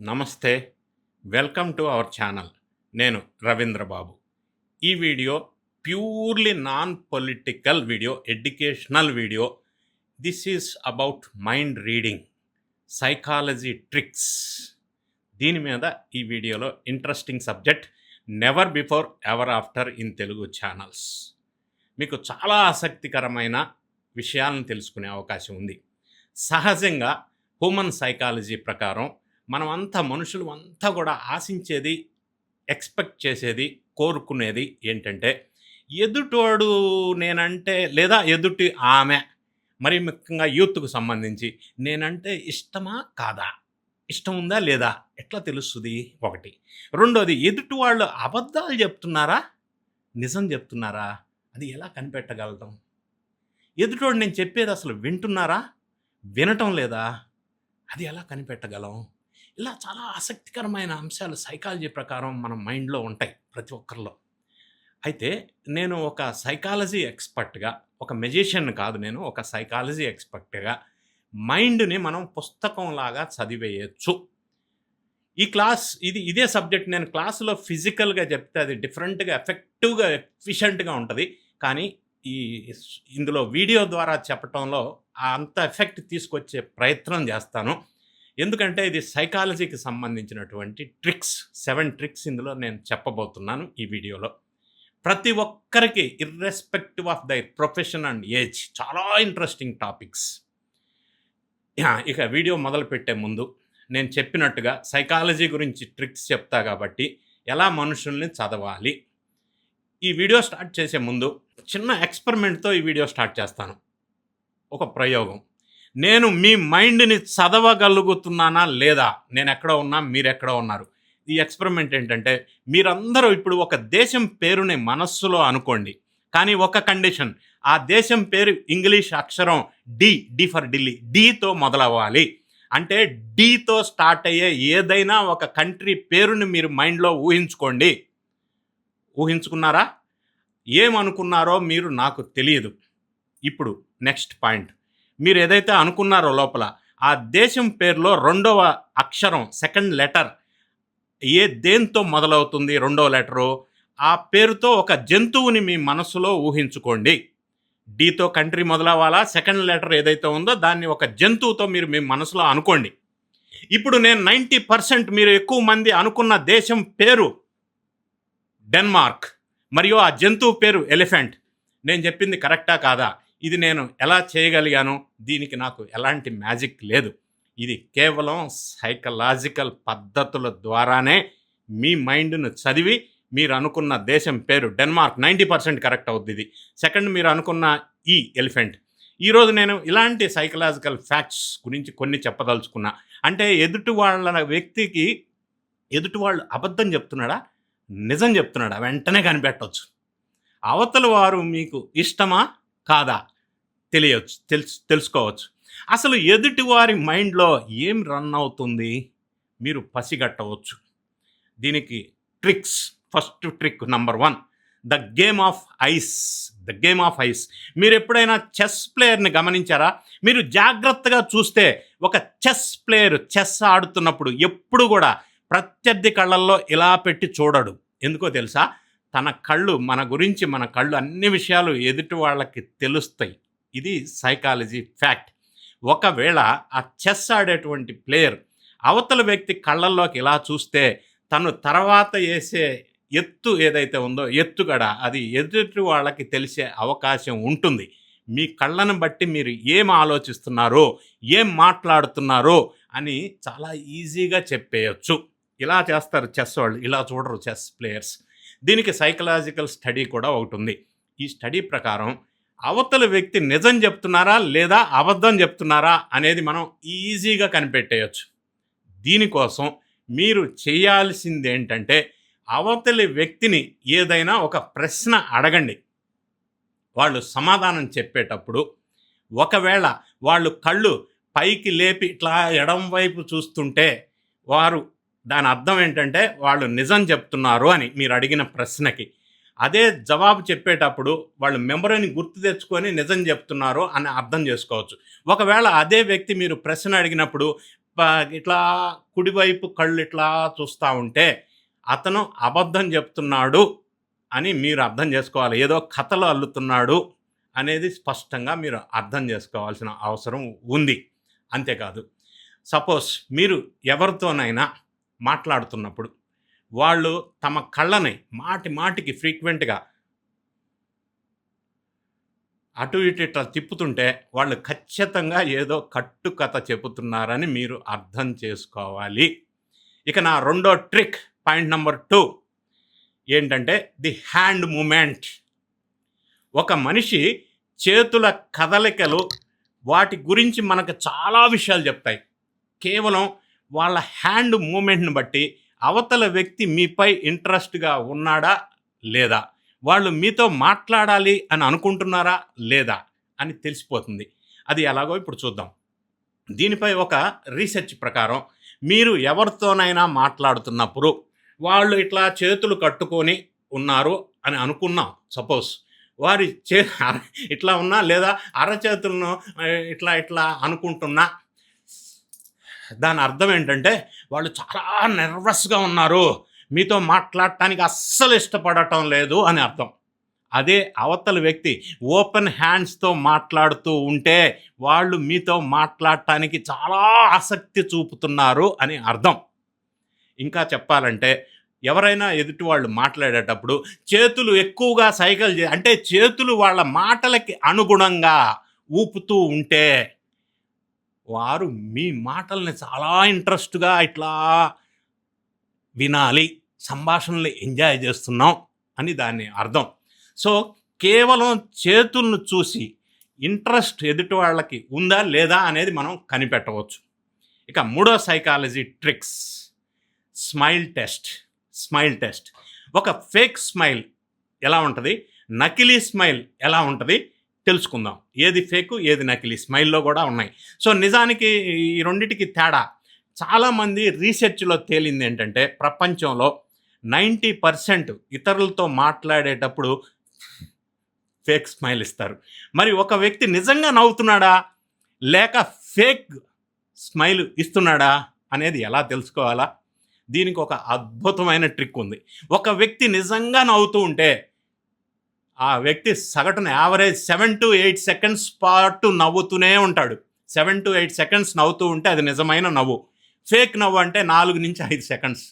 నమస్తే. Welcome to our channel. నేను రవీంద్ర బాబు. ఈ video purely non political video, educational video. This is about mind reading, psychology tricks. దీని మీద ఈ వీడియోలో interesting subject, never before ever after in Telugu channels. మీకు చాలా ఆసక్తికరమైన విషయాలను తెలుసుకునే అవకాశం ఉంది. సహజంగా హ్యూమన్ సైకాలజీ ప్రకారం మనమంతా మనుషులు అంతా కూడా ఆశించేది, ఎక్స్పెక్ట్ చేసేది, కోరుకునేది ఏంటంటే ఎదుటోడు నేనంటే లేదా ఎదుటి ఆమె, మరి ముఖ్యంగా యూత్‌కు సంబంధించి నేనంటే ఇష్టమా కాదా? ఇష్టం ఉందా లేదా? ఎట్లా తెలుస్తది? ఒకటి. రెండోది, ఎదుటి వాళ్ళు అబద్ధాలు చెప్తున్నారా? నిజం చెప్తున్నారా? అది ఎలా కనిపెట్టగలటం? ఎదుటోడు నేను చెప్పేది అసలు వింటున్నారా? వినటం లేదా? అది ఎలా కనిపెట్టగలం? ఇలా చాలా ఆసక్తికరమైన అంశాలు సైకాలజీ ప్రకారం మన మైండ్‌లో ఉంటాయి ప్రతి ఒక్కరిలో. అయితే నేను ఒక సైకాలజీ ఎక్స్‌పర్ట్‌గా, ఒక మెజిషియన్ కాదు, నేను ఒక సైకాలజీ ఎక్స్‌పర్ట్‌గా మైండ్‌ని మనం పుస్తకంలాగా చదివేయొచ్చు. ఈ క్లాస్ ఇదే సబ్జెక్ట్ నేను క్లాస్‌లో ఫిజికల్‌గా చెప్తే అది డిఫరెంట్‌గా, ఎఫెక్టివ్‌గా, ఎఫిషియంట్‌గా ఉంటది. కానీ ఈ ఇందులో వీడియో ద్వారా చెప్పటంలో అంత ఎఫెక్ట్ తీసుకొచ్చే ప్రయత్నం చేస్తాను. ఎందుకంటే ఇది సైకాలజీకి సంబంధించినటువంటి ట్రిక్స్, 7 ట్రిక్స్ ఇందులో నేను చెప్పబోతున్నాను ఈ వీడియోలో. ప్రతి ఒక్కరికి irrespective of their profession and age చాలా ఇంట్రెస్టింగ్ టాపిక్స్. ఇక వీడియో మొదలుపెట్టే ముందు నేను చెప్పినట్టుగా సైకాలజీ గురించి ట్రిక్స్ చెప్తా కాబట్టి ఎలా మనుషుల్ని చదవాలి. ఈ వీడియో స్టార్ట్ చేసే ముందు చిన్న ఎక్స్పెరిమెంట్‌తో ఈ వీడియో స్టార్ట్ చేస్తాను. ఒక ప్రయోగం. నేను మీ మైండ్‌ని చదవగలుగుతున్నానా లేదా? నేనెక్కడ ఉన్నా, మీరెక్కడ ఉన్నారు? ఈ ఎక్స్పెరిమెంట్ ఏంటంటే, మీరందరూ ఇప్పుడు ఒక దేశం పేరుని మనస్సులో అనుకోండి. కానీ ఒక కండిషన్, ఆ దేశం పేరు ఇంగ్లీష్ అక్షరం డి ఫర్ ఢిల్లీ, డితో మొదలవ్వాలి. అంటే డితో స్టార్ట్ అయ్యే ఏదైనా ఒక కంట్రీ పేరుని మీరు మైండ్‌లో ఊహించుకోండి. ఊహించుకున్నారా? ఏమనుకున్నారో మీరు నాకు తెలియదు. ఇప్పుడు నెక్స్ట్ పాయింట్. మీరు ఏదైతే అనుకున్నారో లోపల, ఆ దేశం పేరులో రెండవ అక్షరం, సెకండ్ లెటర్ దేంతో మొదలవుతుంది రెండవ లెటరు? ఆ పేరుతో ఒక జంతువుని మీ మనసులో ఊహించుకోండి. డితో కంట్రీ మొదలవ్వాలా, సెకండ్ లెటర్ ఏదైతే ఉందో దాన్ని ఒక జంతువుతో మీరు మీ మనసులో అనుకోండి. ఇప్పుడు నేను 90% మీరు ఎక్కువ మంది అనుకున్న దేశం పేరు డెన్మార్క్, మరియు ఆ జంతువు పేరు ఎలిఫెంట్. నేను చెప్పింది కరెక్టా కాదా? ఇది నేను ఎలా చేయగలిగాను? దీనికి నాకు ఎలాంటి మ్యాజిక్ లేదు. ఇది కేవలం సైకలాజికల్ పద్ధతుల ద్వారానే మీ మైండ్‌ను చదివి మీరు అనుకున్న దేశం పేరు డెన్మార్క్ 90% కరెక్ట్ అవుద్ది ఇది. సెకండ్ మీరు అనుకున్న ఎలిఫెంట్. ఈరోజు నేను ఇలాంటి సైకలాజికల్ ఫ్యాక్ట్స్ గురించి కొన్ని చెప్పదలుచుకున్నా. అంటే ఎదుటి వాళ్ళు అబద్ధం చెప్తున్నాడా? నిజం చెప్తున్నాడా? వెంటనే కనిపెట్టొచ్చు. అవతల వారు మీకు ఇష్టమా? కాదా? తెలుసుకోవచ్చు. అసలు ఎదుటివారి మైండ్‌లో ఏం రన్ అవుతుంది మీరు పసిగట్టవచ్చు. దీనికి tricks. First trick number 1, the game of ice. మీరు ఎప్పుడైనా చెస్ ప్లేయర్‌ని గమనించారా? మీరు జాగ్రత్తగా చూస్తే ఒక చెస్ ప్లేయర్ చెస్ ఆడుతున్నప్పుడు ఎప్పుడు కూడా ప్రత్యర్థి కళ్ళల్లో ఇలా పెట్టి చూడడు. ఎందుకో తెలుసా? తన కళ్ళు, మన కళ్ళు అన్ని విషయాలు ఎదుటి వాళ్ళకి తెలుస్తాయి. ఇది సైకాలజీ ఫ్యాక్ట్. ఒకవేళ ఆ చెస్ ఆడేటువంటి ప్లేయర్ అవతల వ్యక్తి కళ్ళల్లోకి ఇలా చూస్తే తను తర్వాత వేసే ఎత్తు ఏదైతే ఉందో, ఎత్తుగడ, అది ఎదుటి వాళ్ళకి తెలిసే అవకాశం ఉంటుంది. మీ కళ్ళను బట్టి మీరు ఏం ఆలోచిస్తున్నారో, ఏం మాట్లాడుతున్నారో అని చాలా ఈజీగా చెప్పేయచ్చు. ఇలా చేస్తారు చెస్ వాళ్ళు, ఇలా చూడరు చెస్ ప్లేయర్స్. దీనికి సైకలాజికల్ స్టడీ కూడా ఒకటి ఉంది. ఈ స్టడీ ప్రకారం అవతల వ్యక్తి నిజం చెప్తున్నారా లేదా అబద్ధం చెప్తున్నారా అనేది మనం ఈజీగా కనిపెట్టేయచ్చు. దీనికోసం మీరు చేయాల్సింది ఏంటంటే, అవతలి వ్యక్తిని ఏదైనా ఒక ప్రశ్న అడగండి. వాళ్ళు సమాధానం చెప్పేటప్పుడు ఒకవేళ వాళ్ళు కళ్ళు పైకి లేపి ఇట్లా ఎడం వైపు చూస్తుంటే దాని అర్థం ఏంటంటే వాళ్ళు నిజం చెప్తున్నారు అని మీరు అడిగిన ప్రశ్నకి. అదే జవాబు చెప్పేటప్పుడు వాళ్ళు మెమరీని గుర్తు తెచ్చుకొని నిజం చెప్తున్నారు అని అర్థం చేసుకోవచ్చు. ఒకవేళ అదే వ్యక్తి మీరు ప్రశ్న అడిగినప్పుడు ఇట్లా కుడివైపు కళ్ళు ఇట్లా చూస్తూ ఉంటే అతను అబద్ధం చెప్తున్నాడు అని మీరు అర్థం చేసుకోవాలి. ఏదో కథలు అల్లుతున్నాడు అనేది స్పష్టంగా మీరు అర్థం చేసుకోవాల్సిన అవసరం ఉంది. అంతేకాదు, సపోజ్ మీరు ఎవరితోనైనా మాట్లాడుతున్నప్పుడు వాళ్ళు తమ కళ్ళని మాటికి ఫ్రీక్వెంట్గా అటు ఇటు ఇట్లా తిప్పుతుంటే వాళ్ళు ఖచ్చితంగా ఏదో కట్టుకథ చెబుతున్నారని మీరు అర్థం చేసుకోవాలి. ఇక నా రెండో ట్రిక్, పాయింట్ నెంబర్ 2 ఏంటంటే ది హ్యాండ్ మూమెంట్. ఒక మనిషి చేతుల కదలికలు వాటి గురించి మనకు చాలా విషయాలు చెప్తాయి. కేవలం వాళ్ళ హ్యాండ్ మూమెంట్ని బట్టి అవతల వ్యక్తి మీపై ఇంట్రెస్ట్గా ఉన్నాడా లేదా, వాళ్ళు మీతో మాట్లాడాలి అని అనుకుంటున్నారా లేదా అని తెలిసిపోతుంది. అది ఎలాగో ఇప్పుడు చూద్దాం. దీనిపై ఒక రీసెర్చ్ ప్రకారం మీరు ఎవరితోనైనా మాట్లాడుతున్నప్పుడు వాళ్ళు ఇట్లా చేతులు కట్టుకొని ఉన్నారు అని అనుకున్నాం. సపోజ్ వారి ఇట్లా ఉన్నా లేదా అరచేతులను ఇట్లా ఇట్లా అనుకుంటున్నా, దాని అర్థం ఏంటంటే వాళ్ళు చాలా నర్వస్గా ఉన్నారు, మీతో మాట్లాడటానికి అస్సలు ఇష్టపడటం లేదు అని అర్థం. అదే అవతల వ్యక్తి ఓపెన్ హ్యాండ్స్తో మాట్లాడుతూ ఉంటే వాళ్ళు మీతో మాట్లాడటానికి చాలా ఆసక్తి చూపుతున్నారు అని అర్థం. ఇంకా చెప్పాలంటే ఎవరైనా ఎదుటి వాళ్ళు మాట్లాడేటప్పుడు చేతులు ఎక్కువగా సైకిల్ అంటే చేతులు వాళ్ళ మాటలకి అనుగుణంగా ఊపుతూ ఉంటే వారు మీ మాటల్ని చాలా ఇంట్రెస్ట్గా ఇట్లా వినాలి, సంభాషణలు ఎంజాయ్ చేస్తున్నాం అని దాని అర్థం. సో కేవలం చేతులను చూసి ఇంట్రెస్ట్ ఎదుటి వాళ్ళకి ఉందా లేదా అనేది మనం కనిపెట్టవచ్చు. ఇక మూడో సైకాలజీ ట్రిక్స్, స్మైల్ టెస్ట్. ఒక ఫేక్ స్మైల్ ఎలా ఉంటుంది, నకిలీ స్మైల్ ఎలా ఉంటుంది తెలుసుకుందాం. ఏది ఫేకు ఏది నకిలీ, స్మైల్లో కూడా ఉన్నాయి. సో నిజానికి ఈ రెండిటికి తేడా చాలామంది రీసెర్చ్లో తేలింది ఏంటంటే ప్రపంచంలో 90% ఇతరులతో మాట్లాడేటప్పుడు ఫేక్ స్మైల్ ఇస్తారు. మరి ఒక వ్యక్తి నిజంగా నవ్వుతున్నాడా లేక ఫేక్ స్మైల్ ఇస్తున్నాడా అనేది ఎలా తెలుసుకోవాలా? దీనికి ఒక అద్భుతమైన ట్రిక్ ఉంది. ఒక వ్యక్తి నిజంగా నవ్వుతూ ఉంటే ఆ వ్యక్తి సగటున యావరేజ్ 7 to 8 సెకండ్స్ పాటు నవ్వుతూనే ఉంటాడు. 7 to 8 సెకండ్స్ నవ్వుతూ ఉంటే అది నిజమైన నవ్వు. ఫేక్ నవ్వు అంటే 4 నుంచి 5 సెకండ్స్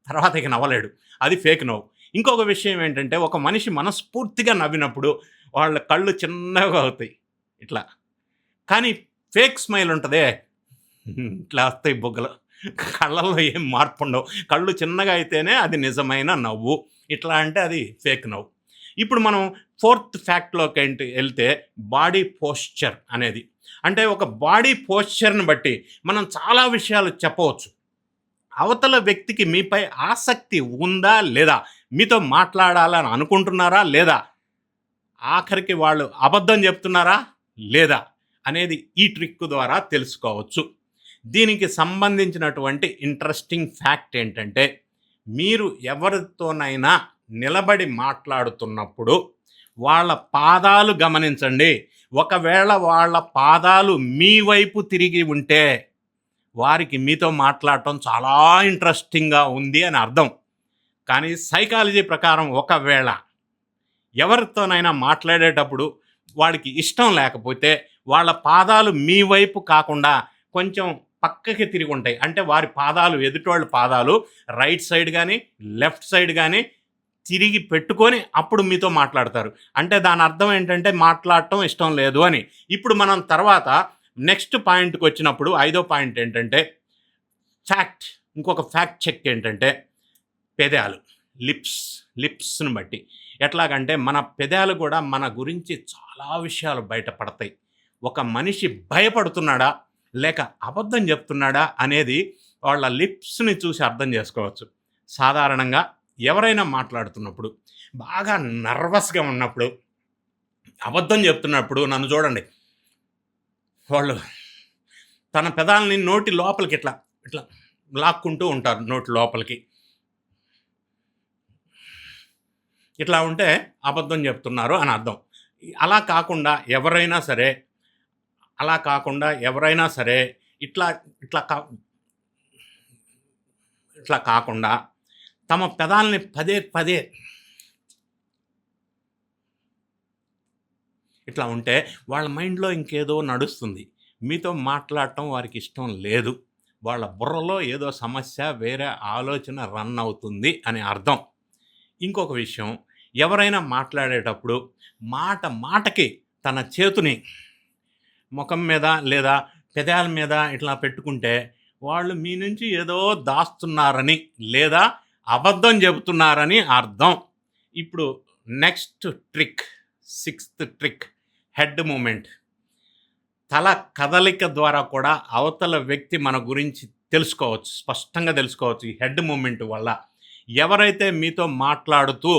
తర్వాత ఇక నవ్వలేడు, అది ఫేక్ నవ్వు. ఇంకొక విషయం ఏంటంటే ఒక మనిషి మనస్ఫూర్తిగా నవ్వినప్పుడు వాళ్ళ కళ్ళు చిన్నగా అవుతాయి ఇట్లా. కానీ ఫేక్ స్మైల్ ఉంటుందే, ఇట్లా వస్తాయి బొగ్గలు, కళ్ళల్లో ఏం మార్పు ఉండవు. కళ్ళు చిన్నగా అయితేనే అది నిజమైన నవ్వు, ఇట్లా అంటే అది ఫేక్ నవ్వు. ఇప్పుడు మనం 4th ఫ్యాక్ట్లోకి వెళ్తే బాడీ పోస్చర్ అనేది, అంటే ఒక బాడీ పోస్చర్ని బట్టి మనం చాలా విషయాలు చెప్పవచ్చు. అవతల వ్యక్తికి మీపై ఆసక్తి ఉందా లేదా, మీతో మాట్లాడాలని అనుకుంటున్నారా లేదా, ఆఖరికి వాళ్ళు అబద్ధం చెప్తున్నారా లేదా అనేది ఈ ట్రిక్ ద్వారా తెలుసుకోవచ్చు. దీనికి సంబంధించినటువంటి ఇంట్రెస్టింగ్ ఫ్యాక్ట్ ఏంటంటే మీరు ఎవరితోనైనా నిలబడి మాట్లాడుతున్నప్పుడు వాళ్ళ పాదాలు గమనించండి. ఒకవేళ వాళ్ళ పాదాలు మీ వైపు తిరిగి ఉంటే వారికి మీతో మాట్లాడటం చాలా ఇంట్రెస్టింగ్గా ఉంది అని అర్థం. కానీ సైకాలజీ ప్రకారం ఒకవేళ ఎవరితోనైనా మాట్లాడేటప్పుడు వాడికి ఇష్టం లేకపోతే వాళ్ళ పాదాలు మీ వైపు కాకుండా కొంచెం పక్కకి తిరిగి ఉంటాయి. అంటే వారి పాదాలు, ఎదుటివాళ్ళ పాదాలు రైట్ సైడ్ కానీ లెఫ్ట్ సైడ్ కానీ తిరిగి పెట్టుకొని అప్పుడు మీతో మాట్లాడతారు. అంటే దాని అర్థం ఏంటంటే మాట్లాడటం ఇష్టం లేదు అని. ఇప్పుడు మనం తర్వాత నెక్స్ట్ పాయింట్కి వచ్చినప్పుడు 5వ పాయింట్ ఏంటంటే ఇంకొక ఫ్యాక్ట్ చెక్ ఏంటంటే పెదాలు, లిప్స్ని బట్టి. ఎట్లాగంటే మన పెదాలు కూడా మన గురించి చాలా విషయాలు బయటపడతాయి. ఒక మనిషి భయపడుతున్నాడా లేక అబద్ధం చెప్తున్నాడా అనేది వాళ్ళ లిప్స్ని చూసి అర్థం చేసుకోవచ్చు. సాధారణంగా ఎవరైనా మాట్లాడుతున్నప్పుడు బాగా నర్వస్గా ఉన్నప్పుడు, అబద్ధం చెప్తున్నప్పుడు నన్ను చూడండి, వాళ్ళు తన పెదాలని నోటి లోపలికి ఇట్లా ఇట్లా లాక్కుంటూ ఉంటారు. నోటి లోపలికి ఇట్లా ఉంటే అబద్ధం చెప్తున్నారు అని అర్థం. అలా కాకుండా ఎవరైనా సరే ఇట్లా ఇట్లా ఇట్లా కాకుండా తమ పెదాలని పదే పదే ఇట్లా ఉంటే వాళ్ళ మైండ్లో ఇంకేదో నడుస్తుంది. మీతో మాట్లాడటం వారికి ఇష్టం లేదు. వాళ్ళ బుర్రలో ఏదో సమస్య, వేరే ఆలోచన రన్ అవుతుంది అని అర్థం. ఇంకొక విషయం, ఎవరైనా మాట్లాడేటప్పుడు మాటకి తన చేతిని ముఖం మీద లేదా పెదాల మీద ఇట్లా పెట్టుకుంటే వాళ్ళు మీ నుంచి ఏదో దాస్తున్నారని లేదా అబద్ధం చెబుతున్నారని అర్థం. ఇప్పుడు next trick, 6th trick, head moment. తల కదలిక ద్వారా కూడా అవతల వ్యక్తి మన గురించి తెలుసుకోవచ్చు, స్పష్టంగా తెలుసుకోవచ్చు ఈ హెడ్ మూమెంట్ వల్ల. ఎవరైతే మీతో మాట్లాడుతూ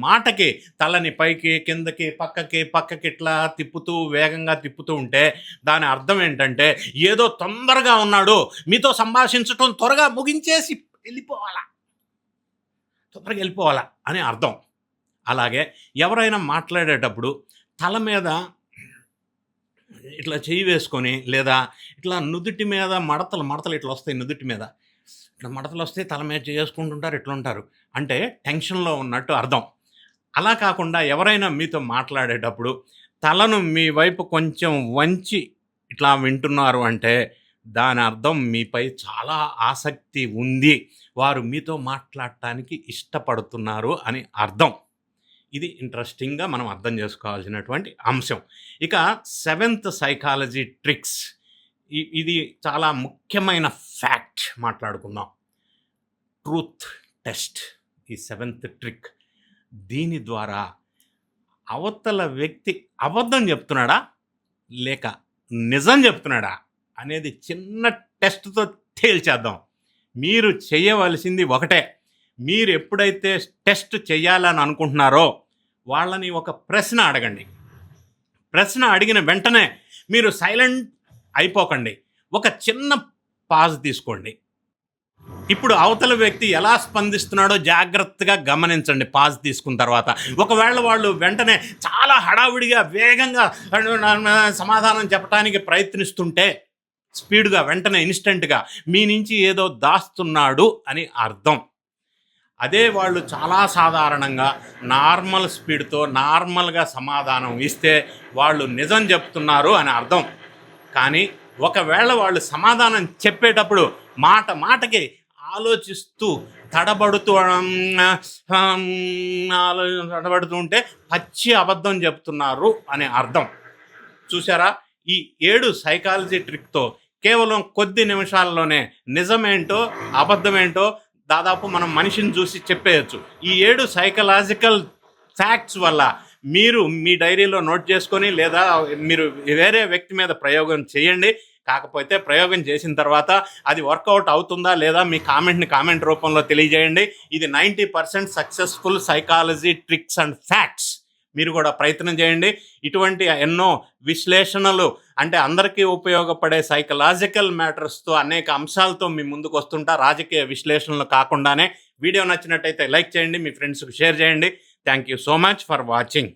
మాటకి తలని పైకి కిందకి పక్కకి ఇట్లా తిప్పుతూ వేగంగా తిప్పుతూ ఉంటే దాని అర్థం ఏంటంటే ఏదో తొందరగా ఉన్నాడు, మీతో సంభాషించటం త్వరగా ముగించేసి తొందరగా వెళ్ళిపోవాలా అని అర్థం. అలాగే ఎవరైనా మాట్లాడేటప్పుడు తల మీద ఇట్లా చెయ్యి వేసుకొని లేదా ఇట్లా నుదుటి మీద మడతలు ఇట్లా వస్తాయి, నుదుటి మీద ఇట్లా మడతలు వస్తే తల మీద చేసుకుంటుంటారు, ఇట్లా ఉంటారు అంటే టెన్షన్లో ఉన్నట్టు అర్థం. అలా కాకుండా ఎవరైనా మీతో మాట్లాడేటప్పుడు తలను మీ వైపు కొంచెం వంచి ఇట్లా వింటున్నారు అంటే దాని అర్థం మీపై చాలా ఆసక్తి ఉంది, వారు మీతో మాట్లాడటానికి ఇష్టపడుతున్నారు అని అర్థం. ఇది ఇంట్రెస్టింగ్గా మనం అర్థం చేసుకోవాల్సినటువంటి అంశం. ఇక 7th సైకాలజీ ట్రిక్స్, ఇది చాలా ముఖ్యమైన ఫ్యాక్ట్ మాట్లాడుకుందాం. ట్రూత్ టెస్ట్, ఈ 7th ట్రిక్. దీని ద్వారా అవతల వ్యక్తి అబద్ధం చెప్తున్నాడా లేక నిజం చెప్తున్నాడా అనేది చిన్న టెస్ట్తో తేల్చేద్దాం. మీరు చేయవలసింది ఒకటే, మీరు ఎప్పుడైతే టెస్ట్ చేయాలని అనుకుంటున్నారో వాళ్ళని ఒక ప్రశ్న అడగండి. ప్రశ్న అడిగిన వెంటనే మీరు సైలెంట్ అయిపోకండి, ఒక చిన్న పాజ్ తీసుకోండి. ఇప్పుడు అవతల వ్యక్తి ఎలా స్పందిస్తున్నాడో జాగ్రత్తగా గమనించండి పాజ్ తీసుకున్న తర్వాత. ఒకవేళ వాళ్ళు వెంటనే చాలా హడావుడిగా వేగంగా సమాధానం చెప్పడానికి ప్రయత్నిస్తుంటే స్పీడ్గా వెంటనే ఇన్స్టెంట్గా మీ నుంచి ఏదో దాస్తున్నాడు అని అర్థం. అదే వాళ్ళు చాలా సాధారణంగా నార్మల్ స్పీడ్తో నార్మల్గా సమాధానం ఇస్తే వాళ్ళు నిజం చెప్తున్నారు అని అర్థం. కానీ ఒకవేళ వాళ్ళు సమాధానం చెప్పేటప్పుడు మాటకి ఆలోచిస్తూ తడబడుతూ ఉంటే పచ్చి అబద్ధం చెప్తున్నారు అని అర్థం. చూసారా, ఈ 7 సైకాలజీ ట్రిక్తో కేవలం కొద్ది నిమిషాల్లోనే నిజమేంటో అబద్ధమేంటో దాదాపు మనం మనిషిని చూసి చెప్పేయచ్చు. ఈ 7 సైకలాజికల్ ఫ్యాక్ట్స్ వల్ల మీరు మీ డైరీలో నోట్ చేసుకొని లేదా మీరు వేరే వ్యక్తి మీద ప్రయోగం చేయండి. కాకపోతే ప్రయోగం చేసిన తర్వాత అది వర్కౌట్ అవుతుందా లేదా మీ కామెంట్ రూపంలో తెలియజేయండి. ఇది 90% successful psychology tricks and facts. మీరు కూడా ప్రయత్నం చేయండి. ఇటువంటి ఎన్నో విశ్లేషణలు అంటే అందరికీ ఉపయోగపడే సైకలాజికల్ మ్యాటర్స్తో అనేక అంశాలతో మీ ముందుకు వస్తుంటా, రాజకీయ విశ్లేషణలు కాకుండానే. వీడియో నచ్చినట్టయితే లైక్ చేయండి, మీ ఫ్రెండ్స్కి షేర్ చేయండి. Thank you so much for watching.